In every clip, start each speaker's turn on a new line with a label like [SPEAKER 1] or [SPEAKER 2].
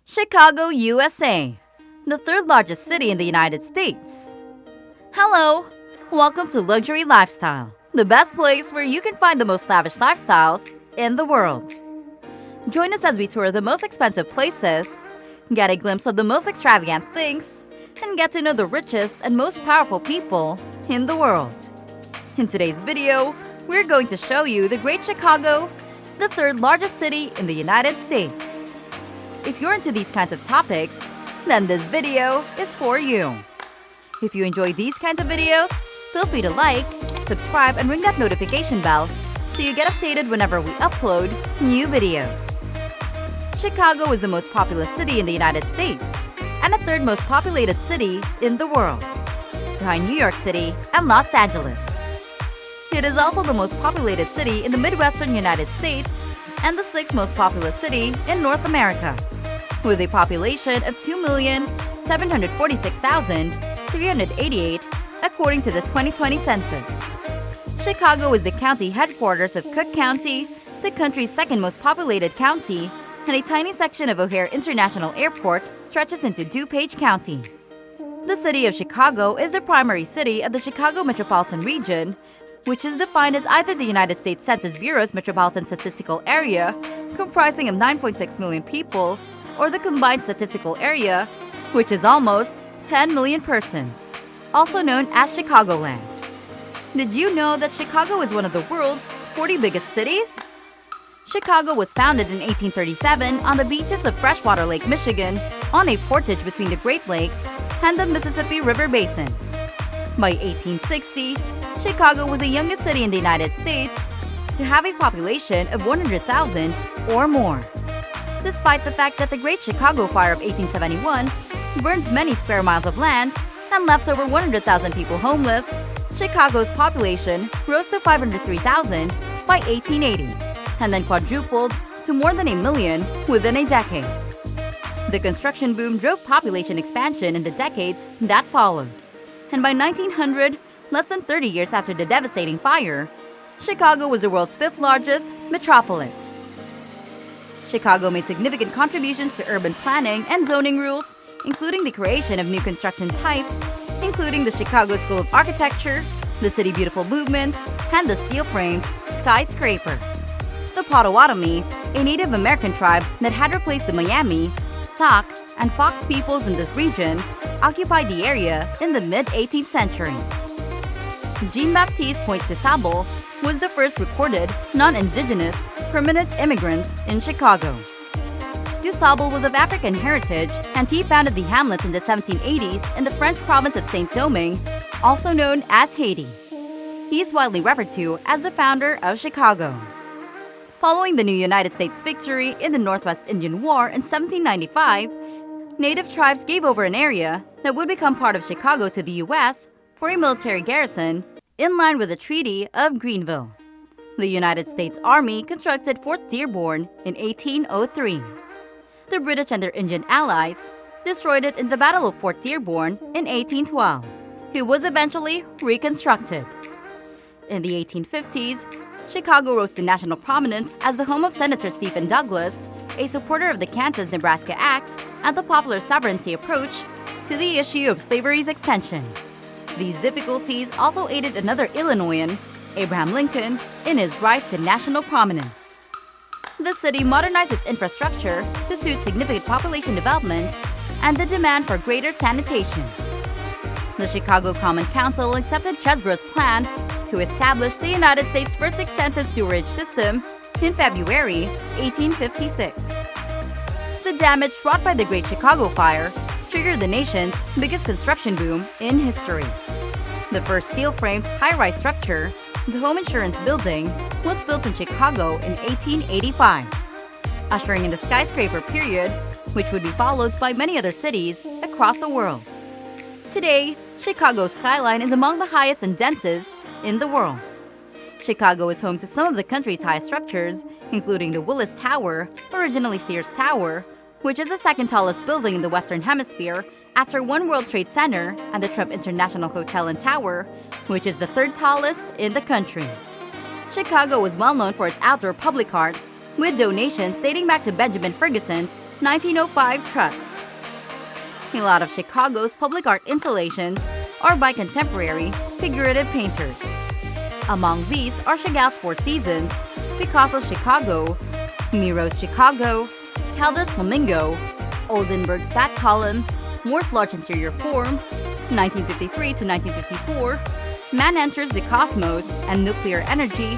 [SPEAKER 1] Chicago, USA, the third largest city in the United States. Hello! Welcome to Luxury Lifestyle, the best place where you can find the most lavish lifestyles in the world. Join us as we tour the most expensive places, get a glimpse of the most extravagant things, and get to know the richest and most powerful people in the world. In today's video, we're going to show you the Great Chicago, the third largest city in the United States. If you're into these kinds of topics, then this video is for you. If you enjoy these kinds of videos, feel free to like, subscribe, and ring that notification bell so you get updated whenever we upload new videos. Chicago is the most populous city in the United States and the third most populated city in the world, behind New York City and Los Angeles. It is also the most populated city in the Midwestern United States and the sixth most populous city in North America, with a population of 2,746,388 according to the 2020 census. Chicago is the county headquarters of Cook County, the country's second most populated county, and a tiny section of O'Hare International Airport stretches into DuPage County. The city of Chicago is the primary city of the Chicago metropolitan region, which is defined as either the United States Census Bureau's metropolitan statistical area, comprising of 9.6 million people, or the combined statistical area, which is almost 10 million persons, also known as Chicagoland. Did you know that Chicago is one of the world's 40 biggest cities? Chicago was founded in 1837 on the beaches of freshwater Lake Michigan on a portage between the Great Lakes and the Mississippi River Basin. By 1860, Chicago was the youngest city in the United States to have a population of 100,000 or more. Despite the fact that the Great Chicago Fire of 1871 burned many square miles of land and left over 100,000 people homeless, Chicago's population rose to 503,000 by 1880, and then quadrupled to more than 1 million within a decade. The construction boom drove population expansion in the decades that followed, and by 1900, less than 30 years after the devastating fire, Chicago was the world's fifth largest metropolis. Chicago made significant contributions to urban planning and zoning rules, including the creation of new construction types, including the Chicago School of Architecture, the City Beautiful movement, and the steel-framed skyscraper. The Potawatomi, a Native American tribe that had replaced the Miami, Sauk, and Fox peoples in this region, occupied the area in the mid-18th century. Jean-Baptiste Pointe de Sable was the first recorded non-indigenous permanent immigrant in Chicago. Du Sable was of African heritage, and he founded the hamlet in the 1780s in the French province of Saint-Domingue, also known as Haiti. He is widely referred to as the founder of Chicago. Following the new United States victory in the Northwest Indian War in 1795, Native tribes gave over an area that would become part of Chicago to the U.S. for a military garrison in line with the Treaty of Greenville. The United States Army constructed Fort Dearborn in 1803. The British and their Indian allies destroyed it in the Battle of Fort Dearborn in 1812. It was eventually reconstructed. In the 1850s, Chicago rose to national prominence as the home of Senator Stephen Douglas, a supporter of the Kansas-Nebraska Act and the popular sovereignty approach to the issue of slavery's extension. These difficulties also aided another Illinoisan, Abraham Lincoln, in his rise to national prominence. The city modernized its infrastructure to suit significant population development and the demand for greater sanitation. The Chicago Common Council accepted Chesborough's plan to establish the United States' first extensive sewerage system in February 1856. The damage wrought by the Great Chicago Fire triggered the nation's biggest construction boom in history. The first steel-framed high-rise structure, the Home Insurance Building, was built in Chicago in 1885, ushering in the skyscraper period, which would be followed by many other cities across the world. Today, Chicago's skyline is among the highest and densest in the world. Chicago is home to some of the country's highest structures, including the Willis Tower, originally Sears Tower, which is the second tallest building in the Western Hemisphere after One World Trade Center and the Trump International Hotel and Tower, which is the third tallest in the country. Chicago is well known for its outdoor public art, with donations dating back to Benjamin Ferguson's 1905 Trust. A lot of Chicago's public art installations are by contemporary, figurative painters. Among these are Chagall's Four Seasons, Picasso's Chicago, Miro's Chicago, CALDER'S Flamingo, Oldenburg's Bat Column, Moore's Large Interior Form, 1953 to 1954, Man Enters the Cosmos and Nuclear Energy,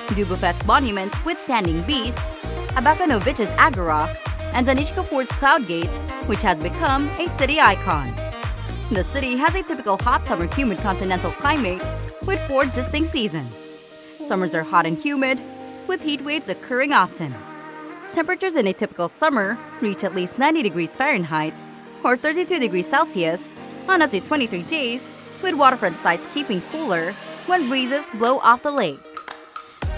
[SPEAKER 1] Dubuffet's Monument with Standing Beast, Abakanovich's Agora, and ANISH KAPOOR'S Cloud Gate, which has become a city icon. The city has a typical hot summer humid continental climate with 4 distinct seasons. Summers are hot and humid, with heat waves occurring often. Temperatures in a typical summer reach at least 90 degrees Fahrenheit or 32 degrees Celsius on up to 23 days, with waterfront sites keeping cooler when breezes blow off the lake.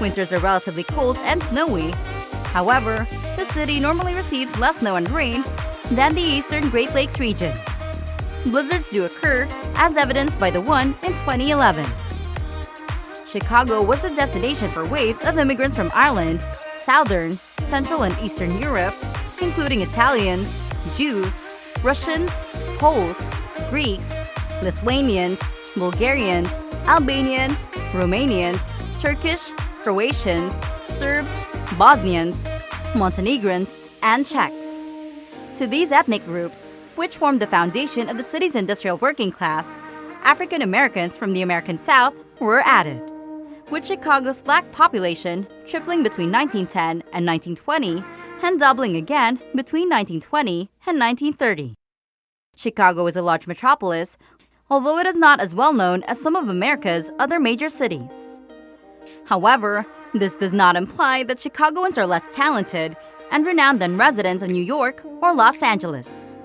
[SPEAKER 1] Winters are relatively cold and snowy. However, the city normally receives less snow and rain than the eastern Great Lakes region. Blizzards do occur, as evidenced by the one in 2011. Chicago was the destination for waves of immigrants from Ireland, Southern, Central and Eastern Europe, including Italians, Jews, Russians, Poles, Greeks, Lithuanians, Bulgarians, Albanians, Romanians, Turkish, Croatians, Serbs, Bosnians, Montenegrins, and Czechs. To these ethnic groups, which formed the foundation of the city's industrial working class, African Americans from the American South were added, with Chicago's black population tripling between 1910 and 1920 and doubling again between 1920 and 1930. Chicago is a large metropolis, although it is not as well known as some of America's other major cities. However, this does not imply that Chicagoans are less talented and renowned than residents of New York or Los Angeles.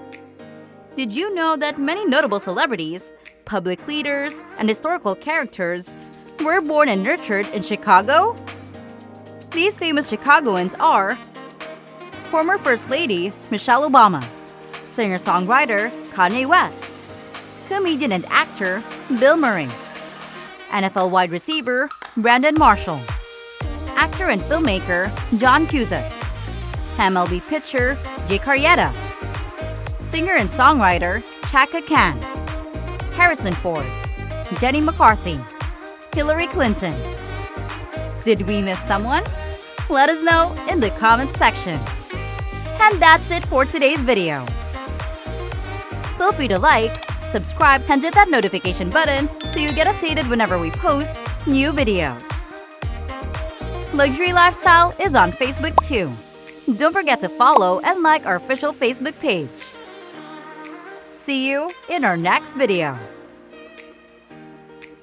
[SPEAKER 1] Did you know that many notable celebrities, public leaders, and historical characters were born and nurtured in Chicago? These famous Chicagoans are former First Lady Michelle Obama, singer-songwriter Kanye West, comedian and actor Bill Murray, NFL wide receiver Brandon Marshall, actor and filmmaker John Cusack, MLB pitcher Jake Arrieta, singer and songwriter Chaka Khan, Harrison Ford, Jenny McCarthy, Hillary Clinton. Did we miss someone? Let us know in the comments section. And that's it for today's video. Feel free to like, subscribe, and hit that notification button so you get updated whenever we post new videos. Luxury Lifestyle is on Facebook too. Don't forget to follow and like our official Facebook page. See you in our next video.